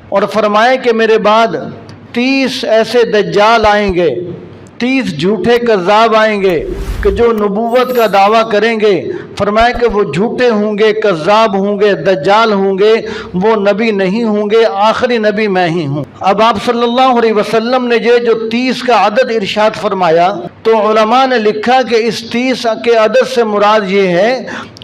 اور فرمایا کہ میرے بعد 30 ایسے دجال آئیں گے، 30 جھوٹے کذاب آئیں گے کہ جو نبوت کا دعویٰ کریں گے۔ فرمایا کہ وہ جھوٹے ہوں گے، کذاب ہوں گے، دجال ہوں گے، وہ نبی نہیں ہوں گے، آخری نبی میں ہی ہوں۔ اب آپ صلی اللہ علیہ وسلم نے یہ جو 30 کا عدد ارشاد فرمایا، تو علماء نے لکھا کہ اس 30 کے عدد سے مراد یہ ہے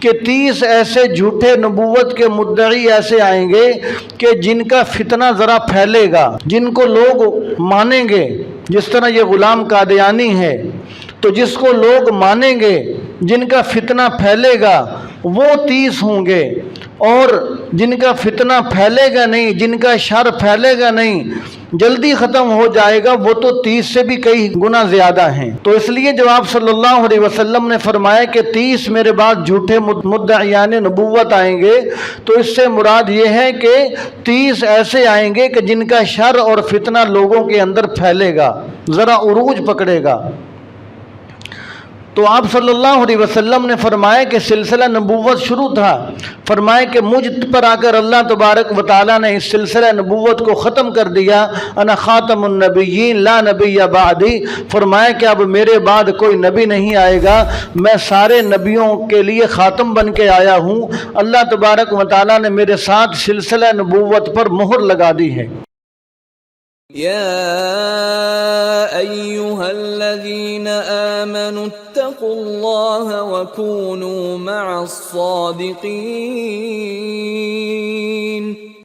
کہ 30 ایسے جھوٹے نبوت کے مدعی ایسے آئیں گے کہ جن کا فتنہ ذرا پھیلے گا، جن کو لوگ مانیں گے۔ جس طرح یہ غلام قادیانی ہے، تو جس کو لوگ مانیں گے، جن کا فتنہ پھیلے گا، وہ 30 ہوں گے، اور جن کا فتنہ پھیلے گا نہیں، جن کا شر پھیلے گا نہیں، جلدی ختم ہو جائے گا، وہ تو 30 سے بھی کئی گنا زیادہ ہیں۔ تو اس لیے جب آپ صلی اللہ علیہ وسلم نے فرمایا کہ 30 میرے بعد جھوٹے مدعیان نبوت آئیں گے، تو اس سے مراد یہ ہے کہ 30 ایسے آئیں گے کہ جن کا شر اور فتنہ لوگوں کے اندر پھیلے گا، ذرا عروج پکڑے گا۔ تو آپ صلی اللہ علیہ وسلم نے فرمایا کہ سلسلہ نبوت شروع تھا، فرمایا کہ مجھ پر آ کر اللہ تبارک و تعالیٰ نے اس سلسلہ نبوت کو ختم کر دیا، انا خاتم النبیین لا نبی بعدی، فرمایا کہ اب میرے بعد کوئی نبی نہیں آئے گا، میں سارے نبیوں کے لیے خاتم بن کے آیا ہوں۔ اللہ تبارک و تعالیٰ نے میرے ساتھ سلسلہ نبوت پر مہر لگا دی ہے۔ يا أيها الذين آمنوا اتقوا الله وكونوا مع الصادقين